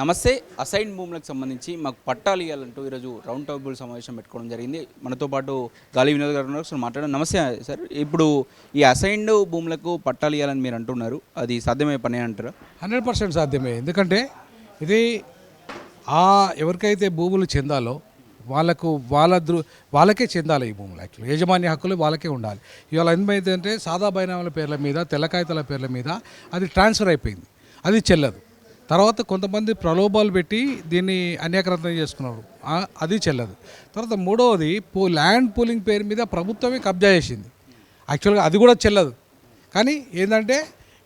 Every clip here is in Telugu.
నమస్తే. అసైన్ భూములకు సంబంధించి మాకు పట్టాలు ఇవ్వాలంటూ ఈరోజు రౌండ్ టేబుల్ సమావేశం పెట్టుకోవడం జరిగింది. మనతో పాటు గాలి వినోద్ గారు ఉన్నారు. సో మాట్లాడడం. నమస్తే సార్. ఇప్పుడు ఈ అసైన్డ్ భూములకు పట్టాలు ఇవ్వాలని మీరు అంటున్నారు, అది సాధ్యమయ్యే పనే అంటారా? 100% సాధ్యమే. ఎందుకంటే ఇది ఎవరికైతే భూములు చెందాలో వాళ్ళకే చెందాలి ఈ భూములు. యాక్చువల్లీ యాజమాన్య హక్కులు వాళ్ళకే ఉండాలి. ఇవాళ ఏమైందంటే సాదా బైనామాల పేర్ల మీద, తెల్లకాయతల పేర్ల మీద అది ట్రాన్స్ఫర్ అయిపోయింది, అది చెల్లదు. తర్వాత కొంతమంది ప్రలోభాలు పెట్టి దీన్ని అన్యాక్రాంతం చేసుకున్నారు, అది చెల్లదు. తర్వాత మూడవది ల్యాండ్ పూలింగ్ పేరు మీద ప్రభుత్వమే కబ్జా చేసింది, యాక్చువల్గా అది కూడా చెల్లదు. కానీ ఏంటంటే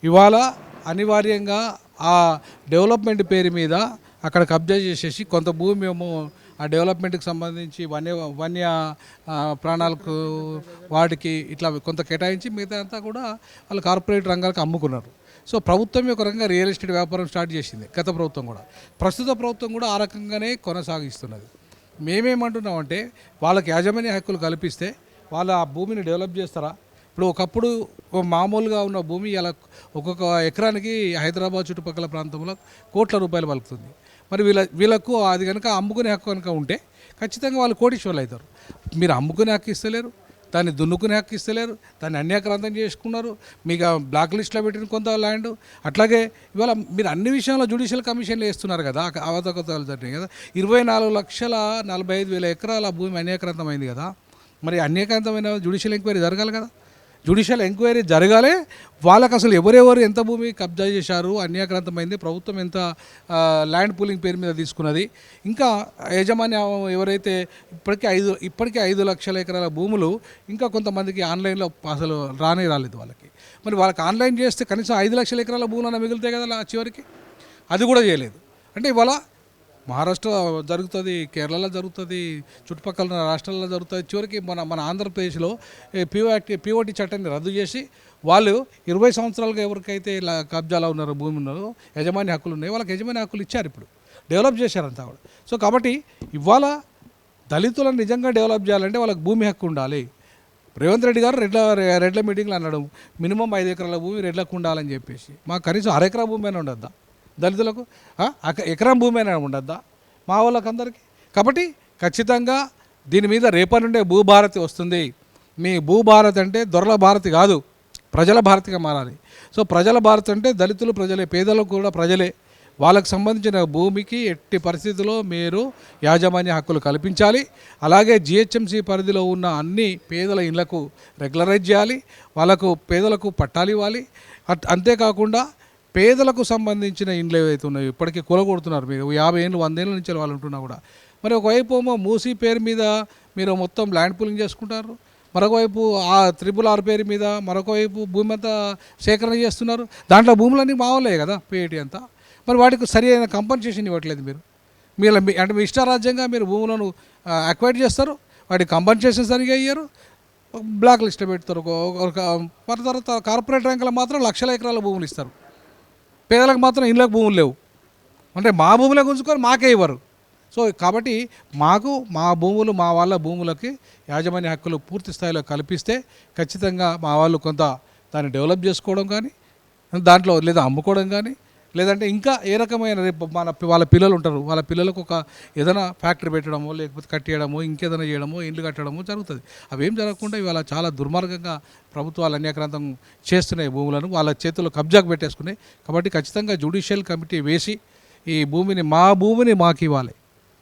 ఇవాళ అనివార్యంగా ఆ డెవలప్మెంట్ పేరు మీద అక్కడ కబ్జా చేసేసి కొంత భూమి ఏమో ఆ డెవలప్మెంట్కి సంబంధించి వన్య ప్రాణాలకు వాటికి ఇట్లా కొంత కేటాయించి మిగతా అంతా కూడా వాళ్ళు కార్పొరేట్ రంగాలకు అమ్ముకున్నారు. సో ప్రభుత్వం ఒక రకంగా రియల్ ఎస్టేట్ వ్యాపారం స్టార్ట్ చేసింది, గత ప్రభుత్వం కూడా. ప్రస్తుత ప్రభుత్వం కూడా ఆ రకంగానే కొనసాగిస్తున్నది. మేమేమంటున్నామంటే వాళ్ళకి యాజమాన్య హక్కులు కల్పిస్తే వాళ్ళు ఆ భూమిని డెవలప్ చేస్తారా? ఇప్పుడు ఒకప్పుడు మామూలుగా ఉన్న భూమి ఇలా ఒక్కొక్క ఎకరానికి హైదరాబాద్ చుట్టుపక్కల ప్రాంతంలో కోట్ల రూపాయలు పలుకుతుంది. మరి వీళ్ళకు అది కనుక అమ్ముకునే హక్కు కనుక ఉంటే ఖచ్చితంగా వాళ్ళు కోటీశ్వర్లు అవుతారు. మీరు అమ్ముకునే హక్కు ఇస్తలేరు, దాన్ని దున్నుకునే హక్కు ఇస్తలేరు, దాన్ని అన్యాక్రాంతం చేసుకున్నారు, మీకు బ్లాక్ లిస్ట్లో పెట్టిన కొంత ల్యాండ్. అట్లాగే ఇవాళ మీరు అన్ని విషయంలో జ్యుడిషియల్ కమిషన్లు వేస్తున్నారు కదా, అవతకతలు జరిగినాయి కదా. 24,45,000 ఎకరాల భూమి అన్యాక్రాంతమైంది కదా. మరి అన్యాక్రాంతమైన జ్యుడిషియల్ ఎంక్వైరీ జరగాలి కదా. జ్యుడిషియల్ ఎంక్వైరీ జరగాలి. వాళ్ళకి అసలు ఎవరెవరు ఎంత భూమి కబ్జా చేశారు, అన్యాక్రాంతమైంది, ప్రభుత్వం ఎంత ల్యాండ్ పూలింగ్ పేరు మీద తీసుకున్నది, ఇంకా యజమాని ఎవరైతే ఇప్పటికే 5 లక్షల ఎకరాల భూములు ఇంకా కొంతమందికి ఆన్లైన్లో అసలు రాలేదు వాళ్ళకి. మరి వాళ్ళకి ఆన్లైన్ చేస్తే కనీసం 5 లక్షల ఎకరాల భూములన్నా మిగులుతాయి కదా చివరికి. అది కూడా చేయలేదు. అంటే ఇవాళ మహారాష్ట్ర జరుగుతుంది, కేరళలో జరుగుతుంది, చుట్టుపక్కల రాష్ట్రాల్లో జరుగుతుంది. చివరికి మన ఆంధ్రప్రదేశ్లో పిఓటి చట్టాన్ని రద్దు చేసి వాళ్ళు 20 సంవత్సరాలుగా ఎవరికైతే ఇలా కబ్జాలో ఉన్నారో, భూమి ఉన్నారో, యజమాని హక్కులు ఉన్నాయి, వాళ్ళకి యజమాని హక్కులు ఇచ్చారు, ఇప్పుడు డెవలప్ చేశారంతా కూడా. సో కాబట్టి ఇవాళ దళితులను నిజంగా డెవలప్ చేయాలంటే వాళ్ళకి భూమి హక్కు ఉండాలి. రేవంత్ రెడ్డి గారు రెడ్ల మీటింగ్లో అన్నాడు, మినిమం 5 ఎకరాల భూమి రెడ్లకు ఉండాలని చెప్పేసి. మాకు కనీసం అరెకరా భూమి అయినా ఉండద్దా దళితులకు? ఎకరం భూమి అయినా ఉండద్దా మా వాళ్ళకందరికీ? కాబట్టి ఖచ్చితంగా దీని మీద రేపటి నుండే భూభారతి వస్తుంది. మీ భూభారతి అంటే దొరల భారతి కాదు, ప్రజల భారతిగా మారాలి. సో ప్రజల భారతి అంటే దళితులు ప్రజలే, పేదలకు కూడా ప్రజలే. వాళ్ళకు సంబంధించిన భూమికి ఎట్టి పరిస్థితుల్లో మీరు యాజమాన్య హక్కులు కల్పించాలి. అలాగే జిహెచ్ఎంసీ పరిధిలో ఉన్న అన్ని పేదల ఇళ్లకు రెగ్యులరైజ్ చేయాలి, వాళ్ళకు పేదలకు పట్టాలు ఇవ్వాలి. అంతేకాకుండా పేదలకు సంబంధించిన ఇండ్లు ఏవైతే ఉన్నాయో ఇప్పటికీ కూలగొడుతున్నారు. మీరు 50 ఏళ్ళు 100 ఏళ్ళ నుంచి వాళ్ళు ఉంటున్నా కూడా. మరి ఒకవైపు ఏమో మూసీ పేరు మీద మీరు మొత్తం ల్యాండ్ పూలింగ్ చేసుకుంటారు, మరొకవైపు ఆ RRR పేరు మీద మరొకవైపు భూమి అంతా సేకరణ చేస్తున్నారు. దాంట్లో భూములన్నీ మావలే కదా, పేటీ అంతా. మరి వాటికి సరి అయిన కంపన్సేషన్ ఇవ్వట్లేదు మీరు అంటే మీ ఇష్టారాజ్యంగా మీరు భూములను అక్వైర్ చేస్తారు, వాటికి కంపన్సేషన్ సరిగా ఇయ్యరు, బ్లాక్ లిస్ట్ పెడతారు. మరి తర్వాత కార్పొరేట్ రంగంలో మాత్రం లక్షల ఎకరాల భూములు ఇస్తారు, పేదలకు మాత్రం ఇళ్ళకు భూములు లేవు. అంటే మా భూములే గుంజుకొని మాకే ఇవ్వరు. సో కాబట్టి మా భూములు, మా వాళ్ళ భూములకి యాజమాన్య హక్కులు పూర్తి స్థాయిలో కల్పిస్తే ఖచ్చితంగా మా వాళ్ళు కొంత దాన్ని డెవలప్ చేసుకోవడం కానీ, దాంట్లో లేదా అమ్ముకోవడం కానీ, లేదంటే ఇంకా ఏ రకమైన రేపు వాళ్ళ పిల్లలు ఉంటారు, వాళ్ళ పిల్లలకు ఒక ఏదైనా ఫ్యాక్టరీ పెట్టడమో, లేకపోతే కట్టేయడమో, ఇంకేదైనా చేయడమో, ఇండ్లు కట్టడమో జరుగుతుంది. అవేం జరగకుండా ఇవాళ చాలా దుర్మార్గంగా ప్రభుత్వాలు అన్యాక్రాంతం చేస్తున్నాయి, భూములను వాళ్ళ చేతుల్లో కబ్జాకు పెట్టేసుకున్నాయి. కాబట్టి ఖచ్చితంగా జ్యుడిషియల్ కమిటీ వేసి ఈ భూమిని మాకు ఇవ్వాలి.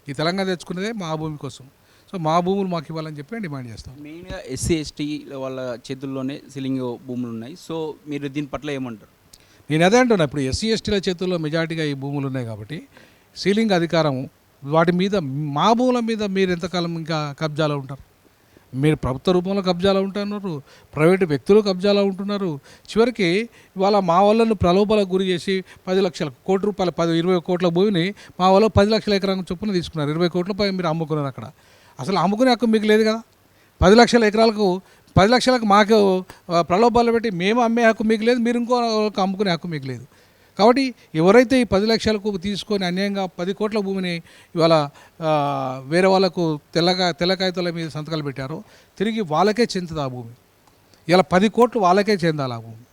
ఈ తెలంగాణ తెచ్చుకునేదే మా భూమి కోసం. సో మా భూములు మాకు ఇవ్వాలని చెప్పి డిమాండ్ చేస్తాం. మెయిన్గా ఎస్సీ ఎస్టీ వాళ్ళ చేతుల్లోనే సీలింగ్ భూములు ఉన్నాయి. సో మీరు దీని పట్ల ఏమంటారు? నేను అదే అంటున్నా, ఇప్పుడు ఎస్సీ ఎస్టీల చేతుల్లో మెజార్టీగా ఈ భూములు ఉన్నాయి కాబట్టి సీలింగ్ అధికారం వాటి మీద, మా భూముల మీద మీరు ఎంతకాలం ఇంకా కబ్జాలో ఉంటారు? మీరు ప్రభుత్వ రూపంలో కబ్జాలో ఉంటున్నారు, ప్రైవేటు వ్యక్తులు కబ్జాలో ఉంటున్నారు. చివరికి ఇవాళ మా వాళ్ళను ప్రలోభాలకు గురి చేసి 10 లక్షల కోటి రూపాయల 20 కోట్ల భూమిని మా వాళ్ళు 10 లక్షల ఎకరాల చొప్పున తీసుకున్నారు. 20 కోట్ల పై మీరు అమ్ముకున్నారు. అక్కడ అసలు అమ్ముకునే హక్కు మీకు లేదు కదా. 10 లక్షల ఎకరాలకు 10 లక్షలకు మాకు ప్రలోభాలు పెట్టి మేము అమ్మే హక్కు మీకు లేదు, మీరు ఇంకో అమ్ముకునే హక్కు మీకు లేదు. కాబట్టి ఎవరైతే ఈ 10 లక్షలకు తీసుకొని అన్యాయంగా 10 కోట్ల భూమిని ఇవాళ వేరే వాళ్ళకు తెల్లకాయతల మీద సంతకాలు పెట్టారో తిరిగి వాళ్ళకే చెందుతుంది ఆ భూమి. ఇలా 10 కోట్లు వాళ్ళకే చెందాలి ఆ భూమి.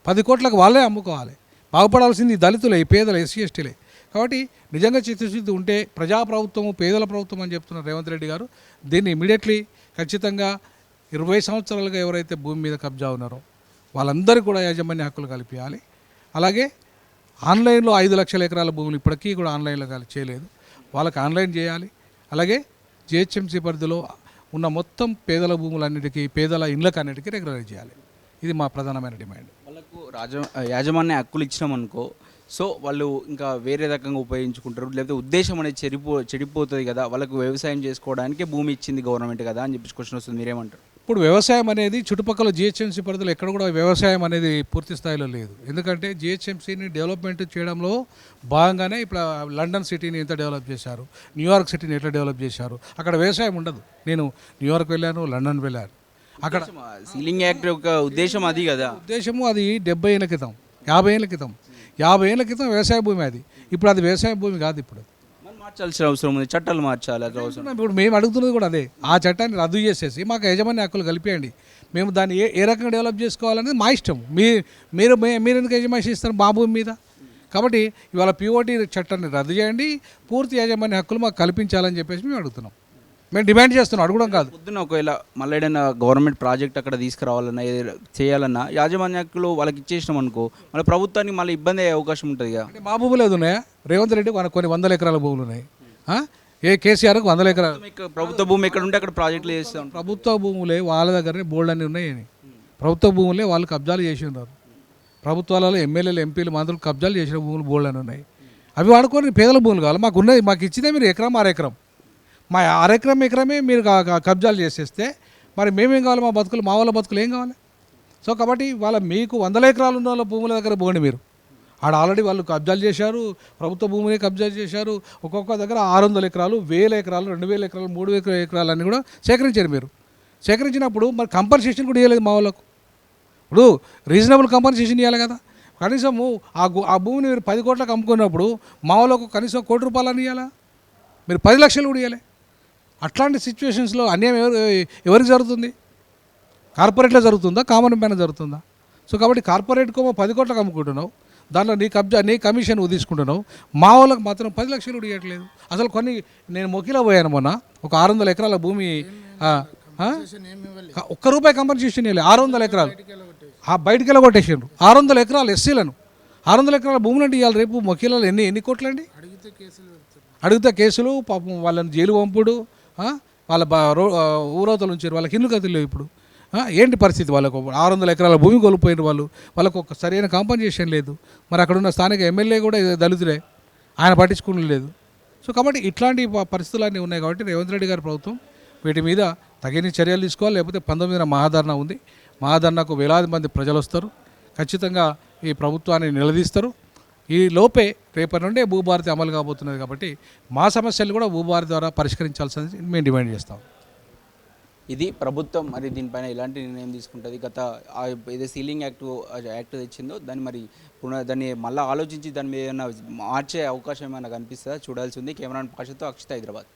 10 కోట్లకు వాళ్ళే అమ్ముకోవాలి. బాగుపడాల్సింది దళితులే, పేదలు, ఎస్సీ ఎస్టీలే. కాబట్టి నిజంగా చిత్తశుద్ధి ఉంటే ప్రజాప్రభుత్వము పేదల ప్రభుత్వం అని చెప్తున్న రేవంత్ రెడ్డి గారు దీన్ని ఇమీడియట్లీ ఖచ్చితంగా 20 సంవత్సరాలుగా ఎవరైతే భూమి మీద కబ్జా ఉన్నారో వాళ్ళందరికీ కూడా యాజమాన్య హక్కులు కల్పించాలి. అలాగే ఆన్లైన్లో 5 లక్షల ఎకరాల భూములు ఇప్పటికీ కూడా ఆన్లైన్లో చేయలేదు, వాళ్ళకి ఆన్లైన్ చేయాలి. అలాగే జిహెచ్ఎంసీ పరిధిలో ఉన్న మొత్తం పేదల భూములన్నిటికీ పేదల ఇళ్ళకి అన్నిటికీ రెగ్యులరైజ్ చేయాలి. ఇది మా ప్రధానమైన డిమాండ్. వాళ్ళకు యాజమాన్య హక్కులు ఇచ్చినామనుకో, సో వాళ్ళు ఇంకా వేరే రకంగా ఉపయోగించుకుంటారు, లేకపోతే ఉద్దేశం అనేది చెడిపోతుంది కదా, వాళ్ళకు వ్యవసాయం చేసుకోవడానికి భూమి ఇచ్చింది గవర్నమెంట్ కదా అని చెప్పి క్వశ్చన్ వస్తుంది. మీరేమంటారు? ఇప్పుడు వ్యవసాయం అనేది చుట్టుపక్కల జిహెచ్ఎంసీ పరిధిలో ఎక్కడ కూడా వ్యవసాయం అనేది పూర్తి స్థాయిలో లేదు. ఎందుకంటే జిహెచ్ఎంసీని డెవలప్మెంట్ చేయడంలో భాగంగానే ఇప్పుడు లండన్ సిటీని ఎంత డెవలప్ చేశారు, న్యూయార్క్ సిటీని ఎట్లా డెవలప్ చేశారు, అక్కడ వ్యవసాయం ఉండదు. నేను న్యూయార్క్ వెళ్ళాను, లండన్ వెళ్ళాను. అక్కడ సీలింగ్ యాక్ట్ యొక్క ఉద్దేశం అది కదా. ఉద్దేశము అది 70 ఏళ్ళ క్రితం, 50 ఏళ్ళ క్రితం, 50 ఏళ్ళ క్రితం వ్యవసాయ భూమి అది. ఇప్పుడు అది వ్యవసాయ భూమి కాదు. ఇప్పుడు మార్చాల్సిన అవసరం ఉంది, చట్టాలు మార్చాలి. అది అవసరం. ఇప్పుడు మేము అడుగుతున్నది కూడా అదే, ఆ చట్టాన్ని రద్దు చేసేసి మాకు యజమాని హక్కులు కలిపేయండి. మేము దాన్ని ఏ రకంగా డెవలప్ చేసుకోవాలనేది మా ఇష్టం. మీరు ఎందుకు యజమాని ఇస్తారు మా భూమి మీద? కాబట్టి ఇవాళ పిఓటి చట్టాన్ని రద్దు చేయండి, పూర్తి యాజమాన్య హక్కులు మాకు కల్పించాలని చెప్పేసి మేము అడుగుతున్నాం. మేము డిమాండ్ చేస్తున్నాం, అడగడం కాదు. పొద్దున్న ఒకవేళ మళ్ళీ ఏదైనా గవర్నమెంట్ ప్రాజెక్ట్ అక్కడ తీసుకురావాలన్నా చేయాలన్నా యాజమాన్య హక్కులు వాళ్ళకి ఇచ్చేసినాం అనుకో, మళ్ళీ ప్రభుత్వానికి మళ్ళీ ఇబ్బంది అయ్యే అవకాశం ఉంటుంది కదా. అంటే మా భూములు ఏది ఉన్నాయా? రేవంత్ రెడ్డి కొన్ని 100 ఎకరాల భూములు ఉన్నాయి. కేసీఆర్కు 100 ఎకరాలు. ప్రభుత్వ భూమి ఎక్కడ ఉంటే అక్కడ ప్రాజెక్టులు చేస్తాం. ప్రభుత్వ భూములే వాళ్ళ దగ్గరనే బోల్డ్ అన్నీ ఉన్నాయని. ప్రభుత్వ భూములే వాళ్ళు కబ్జాలు చేసి ఉన్నారు. ప్రభుత్వాలలో ఎమ్మెల్యేలు, ఎంపీలు, మంత్రులు కబ్జాలు చేసిన భూములు బోల్డ్ అని ఉన్నాయి. అవి వాడుకొని పేదల భూములు కావాలి. మాకు ఉన్నది, మాకు ఇచ్చితే మీరు ఎకరం 6 ఎకరం, మా ఎకరమే మీరు కబ్జాలు చేసేస్తే మరి మేమేం కావాలి? మా బతుకులు, మా వాళ్ళ బతుకులు ఏం కావాలి? సో కాబట్టి వాళ్ళ మీకు 100 ఎకరాలు ఉన్న వాళ్ళ భూముల దగ్గర పోండి. మీరు ఆడ ఆల్రెడీ వాళ్ళు కబ్జాలు చేశారు, ప్రభుత్వ భూమిని కబ్జాలు చేశారు. ఒక్కొక్క దగ్గర 600 ఎకరాలు, 1000 ఎకరాలు, 2000 ఎకరాలు, 3000 ఎకరాలు అన్నీ కూడా సేకరించారు. మీరు సేకరించినప్పుడు మరి కంపన్సేషన్ కూడా ఇవ్వలేదు మా వాళ్ళకు. ఇప్పుడు రీజనబుల్ కంపన్సేషన్ ఇవ్వాలి కదా. కనీసము ఆ భూమిని మీరు 10 కోట్లకు అమ్ముకున్నప్పుడు మా వాళ్ళకు కనీసం 1 కోటి రూపాయలు అని ఇవ్వాలా? మీరు 10 లక్షలు కూడా ఇవ్వాలి. అట్లాంటి సిచ్యువేషన్స్లో అన్యాయం ఎవరికి జరుగుతుంది? కార్పొరేట్లో జరుగుతుందా, కామన్ మ్యాన్ జరుగుతుందా? సో కాబట్టి కార్పొరేట్కో 10 కోట్లకు అమ్ముకుంటున్నావు, దాంట్లో నీ కమిషన్ తీసుకుంటున్నావు, మా వాళ్ళకి మాత్రం 10 లక్షలు కూడా ఇవ్వట్లేదు. అసలు నేను మొక్కిలో పోయాను మొన్న, ఒక 600 ఎకరాల భూమి, ₹1 కంపన్సేషన్ ఇవ్వలేదు. 600 ఎకరాలు బయటికి వెళ్ళి కొట్టేసారు. 600 ఎకరాలు ఎస్సీలను, 600 ఎకరాల భూములు అంటే ఇవాళ రేపు మొక్కిలలో ఎన్ని కోట్లు అండి? అడిగితే కేసులు, పాపం వాళ్ళని జైలు పంపుడు, వాళ్ళ ఊరవతలు ఉంచారు, వాళ్ళకి ఇల్లు కదిలేవు. ఇప్పుడు ఏంటి పరిస్థితి? వాళ్ళకు 600 ఎకరాల భూమి కోల్పోయిన వాళ్ళకు ఒక సరైన కాంపన్సేషన్ లేదు. మరి అక్కడ ఉన్న స్థానిక ఎమ్మెల్యే కూడా దళితులే, ఆయన పట్టించుకుని లేదు. సో కాబట్టి ఇట్లాంటి పరిస్థితులన్నీ ఉన్నాయి. కాబట్టి రేవంత్ రెడ్డి గారి ప్రభుత్వం వీటి మీద తగిన చర్యలు తీసుకోవాలి. లేకపోతే 19న మహాధర్నా ఉంది. మహాధర్నాకు వేలాది మంది ప్రజలు వస్తారు. ఖచ్చితంగా ఈ ప్రభుత్వాన్ని నిలదీస్తారు. ఈ లోపే రేపటి నుండే భూభారతి అమలు కాబోతున్నది. కాబట్టి మా సమస్యలు కూడా భూభారతి ద్వారా పరిష్కరించాల్సింది మేము డిమాండ్ చేస్తాం. ఇది ప్రభుత్వం మరి దీనిపైన ఎలాంటి నిర్ణయం తీసుకుంటుంది? ఏదో సీలింగ్ యాక్ట్ తెచ్చిందో దాన్ని మళ్ళీ ఆలోచించి దాని మీద ఏమైనా మార్చే అవకాశం ఏమైనా కనిపిస్తుందా? చూడాల్సి ఉంది. కెమెరాన్ పాషతో అక్షిత, హైదరాబాద్.